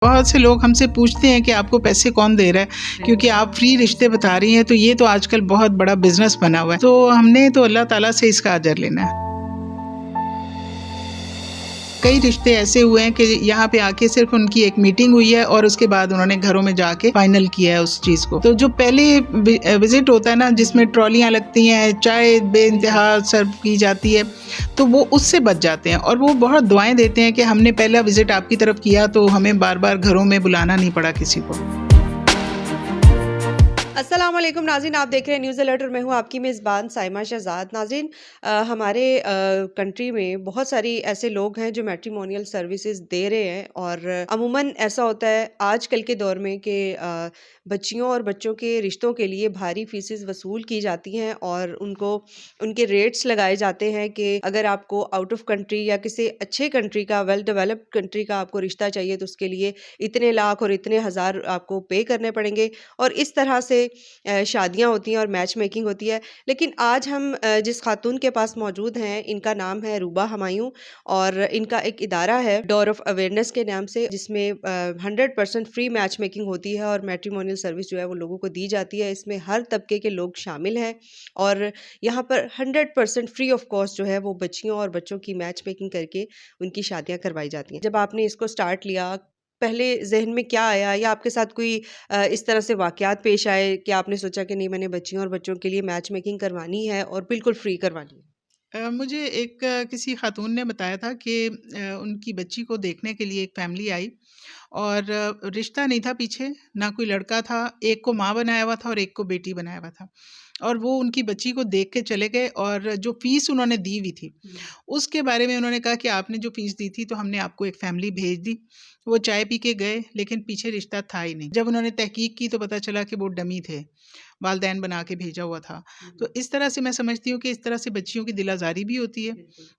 बहुत से लोग हमसे पूछते हैं कि आपको पैसे कौन दे रहा है, क्योंकि आप फ्री रिश्ते बता रही हैं। तो ये तो आजकल बहुत बड़ा बिजनेस बना हुआ है, तो हमने तो अल्लाह ताला से इसका अजर लेना है। कई रिश्ते ऐसे हुए हैं कि यहाँ पे आके सिर्फ उनकी एक मीटिंग हुई है और उसके बाद उन्होंने घरों में जाके फाइनल किया है उस चीज़ को। तो जो पहले विजिट होता है ना, जिसमें ट्रॉलियाँ लगती हैं, चाय बेइंतहा सर्व की जाती है, तो वो उससे बच जाते हैं और वो बहुत दुआएं देते हैं कि हमने पहला विजिट आपकी तरफ किया तो हमें बार बार घरों में बुलाना नहीं पड़ा किसी को। अस्सलाम वालेकुम नाज़रीन, आप देख रहे हैं न्यूज़ अलर्ट और मैं हूं आपकी मेज़बान साइमा शहजाद। नाज़रीन, हमारे कंट्री में बहुत सारी ऐसे लोग हैं जो मैट्रिमोनियल सर्विसेज दे रहे हैं और अमूमन ऐसा होता है आजकल के दौर में कि बच्चियों और बच्चों के रिश्तों के लिए भारी फीसेस वसूल की जाती हैं और उनको उनके रेट्स लगाए जाते हैं कि अगर आपको आउट ऑफ कंट्री या किसी अच्छे कंट्री का, वेल डेवलप्ड कंट्री का आपको रिश्ता चाहिए तो उसके लिए इतने लाख और इतने हज़ार आपको पे करने पड़ेंगे और इस तरह से शादियाँ होती हैं और मैच मेकिंग होती है। लेकिन आज हम जिस खातून के पास मौजूद हैं, इनका नाम है रूबा हमायूं और इनका एक इदारा है डोर ऑफ अवेयरनेस के नाम से, जिसमें 100% फ्री मैच मेकिंग होती है और मैट्रिमोनियल सर्विस जो है वो लोगों को दी जाती है। इसमें हर तबके के लोग शामिल हैं और यहाँ पर 100% फ्री ऑफ कॉस्ट जो है वो बच्चियों और बच्चों की मैच मेकिंग करके उनकी शादियाँ करवाई जाती हैं। जब आपने इसको स्टार्ट लिया, पहले ज़हन में क्या आया या आपके साथ कोई इस तरह से वाक़यात पेश आए कि आपने सोचा कि नहीं, मैंने बच्चियों और बच्चों के लिए मैच मेकिंग करवानी है और बिल्कुल फ्री करवानी है? मुझे एक किसी खातून ने बताया था कि उनकी बच्ची को देखने के लिए एक फैमिली आई और रिश्ता नहीं था पीछे, ना कोई लड़का था, एक को माँ बनाया हुआ था और एक को बेटी बनाया हुआ था। और वो उनकी बच्ची को देख के चले गए और जो फ़ीस उन्होंने दी हुई थी, उसके बारे में उन्होंने कहा कि आपने जो फ़ीस दी थी तो हमने आपको एक फ़ैमिली भेज दी। वो चाय पी के गए, लेकिन पीछे रिश्ता था ही नहीं। जब उन्होंने तहकीक की तो पता चला कि वो डमी थे, वालदैन बना के भेजा हुआ था। तो इस तरह से मैं समझती हूँ कि इस तरह से बच्चियों की दिल आज़ारी भी होती है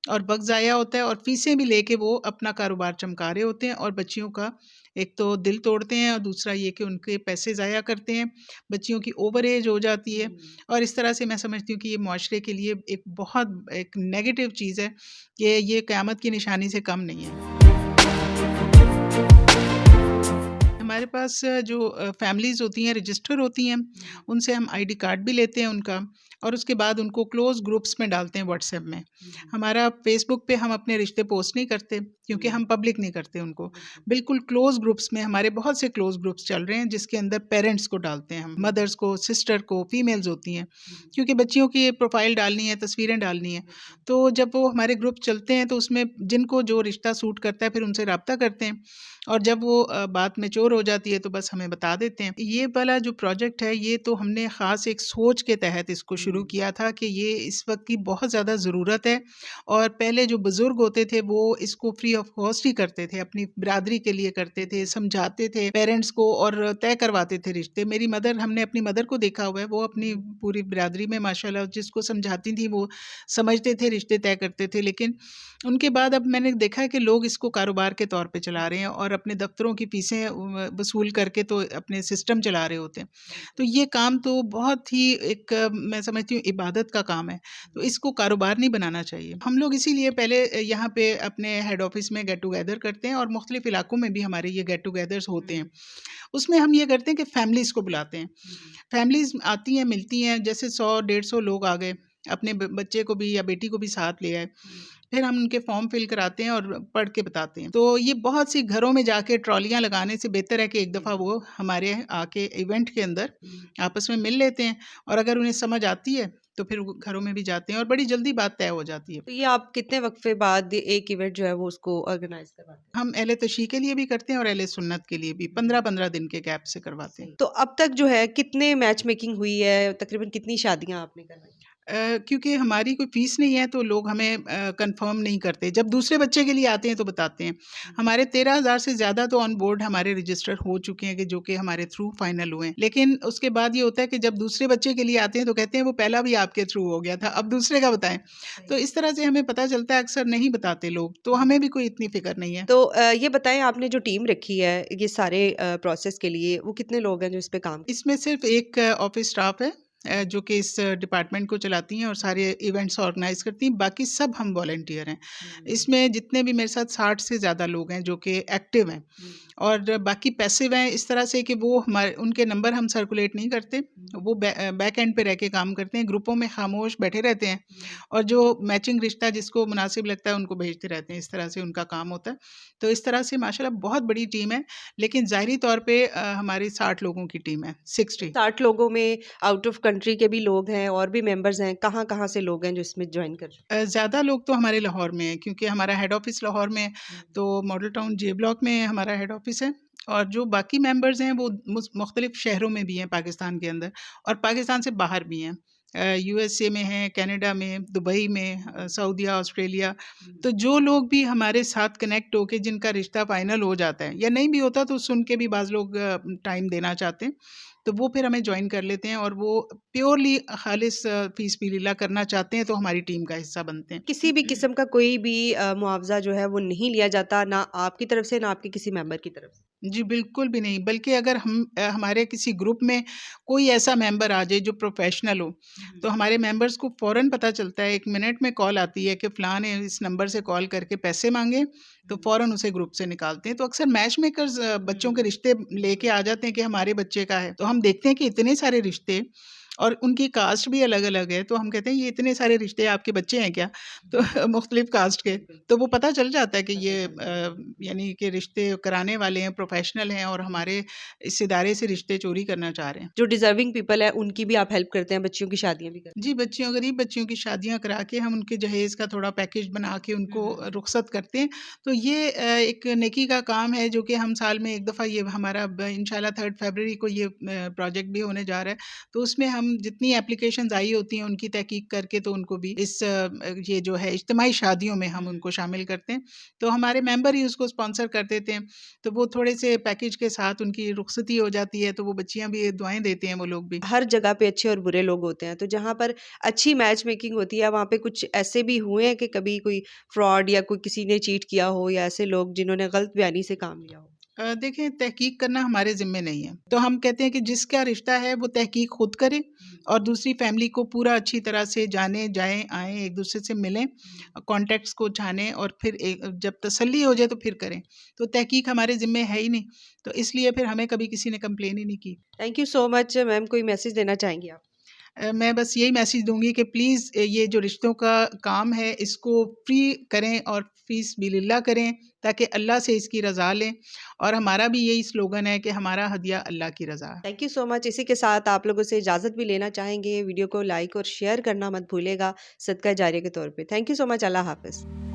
और वक़्त ज़ाया होता है और फ़ीसें भी लेके वो अपना कारोबार चमका रहे होते हैं और बच्चियों का एक तो दिल तोड़ते हैं और दूसरा ये कि उनके पैसे ज़ाया करते हैं, बच्चियों की ओवर एज हो जाती है और इस तरह से मैं समझती हूँ कि ये मुआशरे के लिए एक बहुत एक नेगेटिव चीज़ है कि ये क़यामत की निशानी से कम नहीं है। हमारे पास जो फैमिलीज़ होती हैं, रजिस्टर होती हैं, उनसे हम आईडी कार्ड भी लेते हैं उनका और उसके बाद उनको क्लोज़ ग्रुप्स में डालते हैं व्हाट्सएप में। हमारा फ़ेसबुक पे हम अपने रिश्ते पोस्ट नहीं करते क्योंकि हम पब्लिक नहीं करते उनको। बिल्कुल क्लोज़ ग्रुप्स में हमारे बहुत से क्लोज़ ग्रुप्स चल रहे हैं जिसके अंदर पेरेंट्स को डालते हैं हम, मदर्स को, सिस्टर को, फीमेल्स होती हैं, क्योंकि बच्चियों की प्रोफ़ाइल डालनी है, तस्वीरें डालनी हैं। तो जब वो हमारे ग्रुप चलते हैं तो उसमें जिनको जो रिश्ता सूट करता है फिर उनसे राब्ता करते हैं और जब वो बात मैच्योर हो जाती है तो बस हमें बता देते हैं। ये वाला जो प्रोजेक्ट है ये तो हमने ख़ास एक सोच के तहत इसको शुरू किया था कि ये इस वक़्त की बहुत ज़्यादा ज़रूरत है और पहले जो बुज़ुर्ग होते थे वो इसको फ्री ऑफ कॉस्ट ही करते थे, अपनी बिरादरी के लिए करते थे, समझाते थे पेरेंट्स को और तय करवाते थे रिश्ते। मेरी मदर, हमने अपनी मदर को देखा हुआ है, वो अपनी पूरी बिरादरी में माशाल्लाह जिसको समझाती थी वो समझते थे, रिश्ते तय करते थे। लेकिन उनके बाद अब मैंने देखा है कि लोग इसको कारोबार के तौर पे चला रहे हैं और अपने दफ्तरों की फ़ीसें वसूल करके तो अपने सिस्टम चला रहे होते हैं। तो ये काम तो बहुत ही एक मैं समझती हूँ इबादत का काम है, तो इसको कारोबार नहीं बनाना चाहिए। हम लोग इसीलिए पहले यहाँ पे अपने हेड ऑफ़िस में गेट टुगेदर करते हैं और मुख्तलिफ़ इलाकों में भी हमारे ये गेट टुगेदर्स होते हैं। उसमें हम ये करते हैं कि फैमिलीज़ को बुलाते हैं। फैमिलीज़ आती हैं, मिलती हैं, जैसे 100 150 लोग आ गए, अपने बच्चे को भी या बेटी को भी साथ ले आए। फिर हम उनके फॉर्म फिल कराते हैं और पढ़ के बताते हैं। तो ये बहुत सी घरों में जाके ट्रॉलियाँ लगाने से बेहतर है कि एक दफ़ा वो हमारे आके इवेंट के अंदर आपस में मिल लेते हैं और अगर उन्हें समझ आती है तो फिर वो घरों में भी जाते हैं और बड़ी जल्दी बात तय हो जाती है। तो ये आप कितने वक़्फ़े बाद एक इवेंट जो है वो उसको ऑर्गेनाइज़ करवाते हैं? हम अहले तशरीह के लिए भी करते हैं और अहले सुन्नत के लिए भी 15-15 दिन के गैप से करवाते हैं। तो अब तक जो है कितने मैच मेकिंग हुई है? तकरीबन कितनी शादियाँ आपने करवाई? क्योंकि हमारी कोई फ़ीस नहीं है तो लोग हमें कन्फ़र्म नहीं करते। जब दूसरे बच्चे के लिए आते हैं तो बताते हैं। हमारे 13,000 से ज़्यादा तो ऑन बोर्ड हमारे रजिस्टर हो चुके हैं कि जो कि हमारे थ्रू फाइनल हुए हैं। लेकिन उसके बाद ये होता है कि जब दूसरे बच्चे के लिए आते हैं तो कहते हैं वो पहला भी आपके थ्रू हो गया था, अब दूसरे का बताएँ। तो इस तरह से हमें पता चलता है, अक्सर नहीं बताते लोग, तो हमें भी कोई इतनी फ़िक्र नहीं है। तो ये बताएँ, आपने जो टीम रखी है ये सारे प्रोसेस के लिए, वो कितने लोग हैं जो इस पे काम? इसमें सिर्फ़ एक ऑफ़िस स्टाफ़ है जो कि इस डिपार्टमेंट को चलाती हैं और सारे इवेंट्स ऑर्गेनाइज़ करती हैं, बाकी सब हम वॉलंटियर हैं। इसमें जितने भी मेरे साथ 60 से ज़्यादा लोग हैं जो कि एक्टिव हैं और बाकी पैसिव हैं इस तरह से कि वो हमारे उनके नंबर हम सर्कुलेट नहीं करते, वो बैक एंड पे रह के काम करते हैं, ग्रुपों में खामोश बैठे रहते हैं और जो मैचिंग रिश्ता जिसको मुनासिब लगता है उनको भेजते रहते हैं, इस तरह से उनका काम होता है। तो इस तरह से माशाल्लाह बहुत बड़ी टीम है, लेकिन ज़ाहिरी तौर पे हमारी 60 लोगों की टीम है, 60। 60 लोगों में आउट ऑफ कंट्री के भी लोग हैं और भी मेंबर्स हैं, कहाँ-कहाँ से लोग हैं जो इसमें जॉइन कर रहे ज़्यादा लोग तो हमारे लाहौर में हैं क्योंकि हमारा हेड ऑफ़िस लाहौर में है, हैं? तो मॉडल टाउन जे ब्लॉक में हमारा हेड ऑफ़िस है और जो बाकी मेंबर्स हैं वो मुख्तलिफ़ शहरों में भी हैं पाकिस्तान के अंदर और पाकिस्तान से बाहर भी हैं। यूएसए में हैं, कनाडा में, दुबई में, सऊदीया, ऑस्ट्रेलिया। तो जो लोग भी हमारे साथ कनेक्ट होके जिनका रिश्ता फ़ाइनल हो जाता है या नहीं भी होता तो सुन के भी बाज़ लोग टाइम देना चाहते हैं, तो वो फिर हमें जॉइन कर लेते हैं और वो प्योरली खालिस फ़ी सबिलिल्लाह करना चाहते हैं तो हमारी टीम का हिस्सा बनते हैं। किसी भी किस्म का कोई भी मुआवज़ा जो है वो नहीं लिया जाता, ना आपकी तरफ से, ना आपके किसी मेंबर की तरफ से? जी, बिल्कुल भी नहीं, बल्कि अगर हमारे किसी ग्रुप में कोई ऐसा मेंबर आ जाए जो प्रोफ़ेशनल हो, तो हमारे मेंबर्स को फ़ौरन पता चलता है, 1 मिनट में कॉल आती है कि फ़लाँ ने इस नंबर से कॉल करके पैसे माँगे, तो फ़ौरन उसे ग्रुप से निकालते हैं। तो अक्सर मैच मेकर्स बच्चों के रिश्ते लेके आ जाते हैं कि हमारे बच्चे का है, तो हम देखते हैं कि इतने सारे रिश्ते और उनकी कास्ट भी अलग-अलग है, तो हम कहते हैं ये इतने सारे रिश्ते आपके बच्चे हैं क्या? तो मुख्तलिफ़ कास्ट के, तो वो पता चल जाता है कि ये यानी कि रिश्ते कराने वाले हैं, प्रोफ़ेशनल हैं और हमारे इस इदारे से रिश्ते चोरी करना चाह रहे हैं। जो डिज़र्विंग पीपल है उनकी भी आप हेल्प करते हैं, बच्चियों की शादियाँ भी करते जी, बच्चियों गरीब बच्चियों की शादियाँ करा के हम उनके जहेज़ का थोड़ा पैकेज बना के उनको रुख़सत करते हैं। तो ये एक नेकी का काम है जो कि हम साल में 1 दफ़ा ये हमारा इंशाल्लाह 3 फ़रवरी को ये प्रोजेक्ट भी होने जा रहा है। तो उसमें हम जितनी एप्लीकेशंस आई होती हैं उनकी तहकीक करके तो उनको भी इस ये जो है इज्तिमाई शादियों में हम उनको शामिल करते हैं। तो हमारे मेंबर ही उसको स्पॉन्सर कर देते हैं। तो वो थोड़े से पैकेज के साथ उनकी रुख़सती हो जाती है, तो वो बच्चियाँ भी दुआएँ देती हैं वो लोग भी। हैं? हर जगह पे अच्छे और बुरे लोग होते हैं, तो जहाँ पर अच्छी मैच मेकिंग होती है, वहाँ पे कुछ ऐसे भी हुए हैं कि कभी कोई फ्रॉड या कोई किसी ने चीट किया हो या ऐसे लोग जिन्होंने गलत बयानी से काम लिया हो? देखें तहकीक करना हमारे ज़िम्मे नहीं है। तो हम कहते हैं कि जिसका रिश्ता है वो तहकीक खुद करे और दूसरी फैमिली को पूरा अच्छी तरह से जानें, जाएँ, आएँ, एक-दूसरे से मिलें, कॉन्टैक्ट्स को जानें और फिर जब तसल्ली हो जाए तो फिर करें। तो तहकीक हमारे ज़िम्मे है ही नहीं, तो इसलिए फिर हमें कभी किसी ने कंप्लेन ही नहीं की। Thank you so much ma'am, कोई मैसेज देना चाहेंगी आप? मैं बस यही मैसेज दूँगी कि प्लीज़ ये जो रिश्तों का काम है इसको फ्री करें और फ़ी सबिलिल्लाह करें ताकि अल्लाह से इसकी रज़ा लें और हमारा भी यही स्लोगन है कि हमारा हदिया अल्लाह की रज़ा है। Thank you so much. इसी के साथ आप लोगों से इजाज़त भी लेना चाहेंगे। वीडियो को लाइक और शेयर करना मत भूलिएगा, सदका जारिया के तौर पे। Thank you so much. अल्लाह हाफ़िज़।